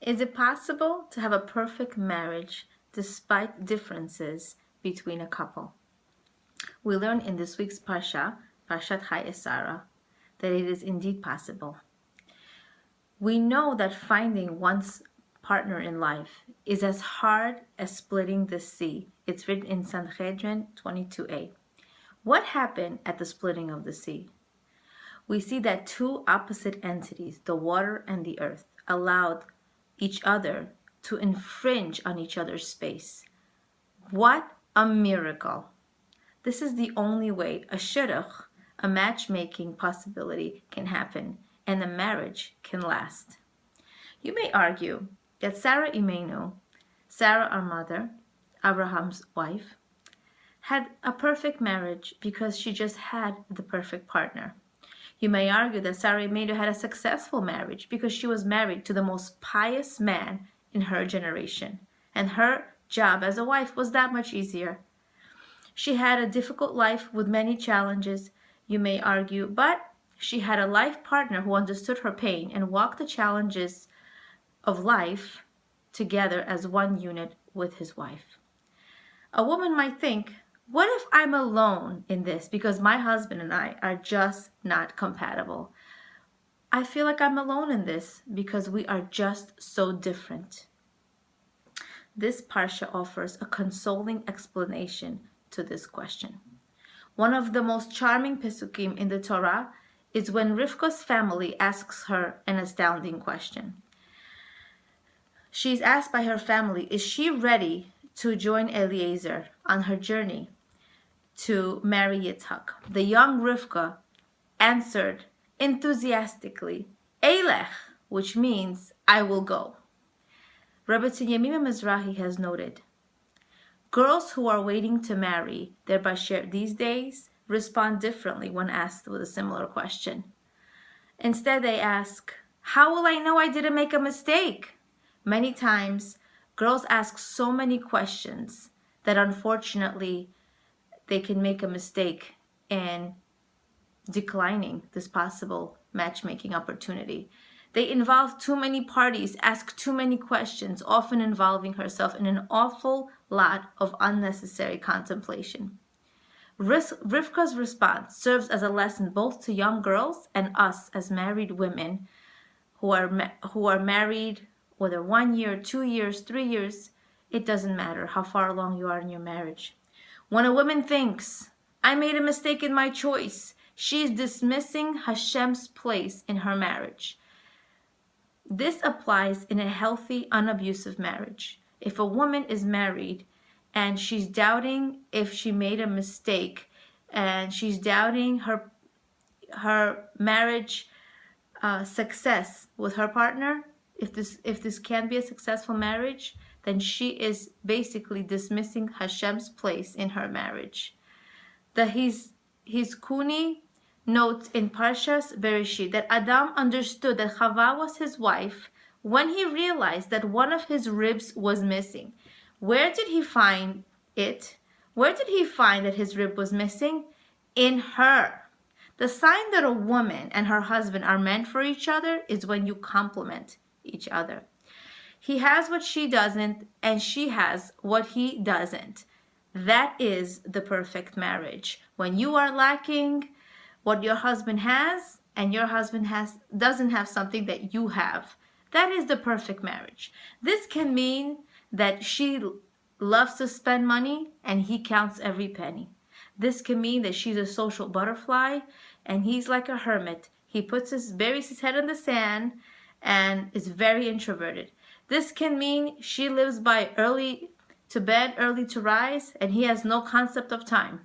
Is it possible to have a perfect marriage despite differences between a couple? We learn in this week's Parsha, Parshat Chayei Sarah, that it is indeed possible. We know that finding one's partner in life is as hard as splitting the sea. It's written in Sanhedrin 22a. What happened at the splitting of the sea? We see that two opposite entities, the water and the earth, allowed each other to infringe on each other's space. What a miracle! This is the only way a shidduch, a matchmaking possibility, can happen and a marriage can last. You may argue that Sarah Imenu, Sarah our mother, Abraham's wife, had a perfect marriage because she just had the perfect partner. You may argue that Sarah Imenu had a successful marriage because she was married to the most pious man in her generation, and her job as a wife was that much easier. She had a difficult life with many challenges, you may argue, but she had a life partner who understood her pain and walked the challenges of life together as one unit with his wife. A woman might think, what if I'm alone in this because my husband and I are just not compatible? I feel like I'm alone in this because we are just so different. This parsha offers a consoling explanation to this question. One of the most charming pesukim in the Torah is when Rivka's family asks her an astounding question. She's asked by her family, is she ready to join Eliezer on her journey to marry Yitzhak? The young Rivka answered enthusiastically, Eilech, which means I will go. Rabbi Yemima Mizrahi has noted, girls who are waiting to marry their basher these days respond differently when asked with a similar question. Instead, they ask, how will I know I didn't make a mistake? Many times, girls ask so many questions that unfortunately they can make a mistake in declining this possible matchmaking opportunity. They involve too many parties, ask too many questions, often involving herself in an awful lot of unnecessary contemplation. Rivka's response serves as a lesson both to young girls and us as married women who are married, whether 1 year, 2 years, 3 years, it doesn't matter how far along you are in your marriage. When a woman thinks, I made a mistake in my choice, she is dismissing Hashem's place in her marriage. This applies in a healthy, unabusive marriage. If a woman is married and she's doubting if she made a mistake and she's doubting her marriage success with her partner, if this can be a successful marriage, then she is basically dismissing Hashem's place in her marriage. His Kuni notes in Parshas Bereshit that Adam understood that Chava was his wife when he realized that one of his ribs was missing. Where did he find it? Where did he find that his rib was missing? In her. The sign that a woman and her husband are meant for each other is when you complement each other. He has what she doesn't, and she has what he doesn't. That is the perfect marriage. When you are lacking what your husband has, and your husband doesn't have something that you have, that is the perfect marriage. This can mean that she loves to spend money and he counts every penny. This can mean that she's a social butterfly and he's like a hermit. He buries his head in the sand and is very introverted. This can mean she lives by early to bed, early to rise, and he has no concept of time.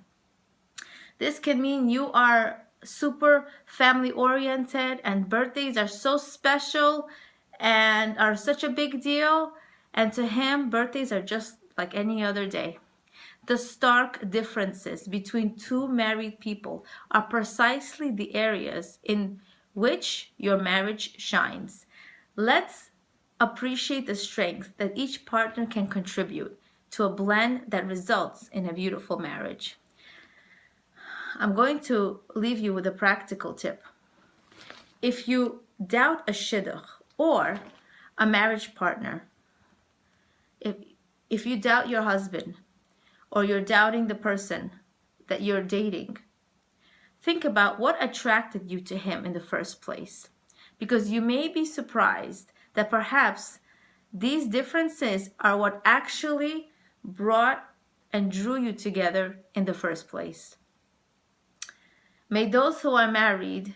This can mean you are super family oriented and birthdays are so special and are such a big deal, and to him birthdays are just like any other day. The stark differences between two married people are precisely the areas in which your marriage shines. Let's appreciate the strength that each partner can contribute to a blend that results in a beautiful marriage. I'm going to leave you with a practical tip. If you doubt a shidduch or a marriage partner, if you doubt your husband or you're doubting the person that you're dating, think about what attracted you to him in the first place. Because you may be surprised that perhaps these differences are what actually brought and drew you together in the first place. May those who are married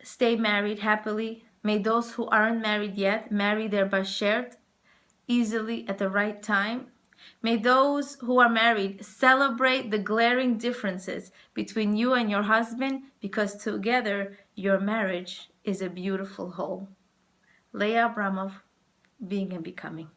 stay married happily. May those who aren't married yet marry their bashert easily at the right time. May those who are married celebrate the glaring differences between you and your husband, because together your marriage is a beautiful whole. Leah Abramov, Being and Becoming.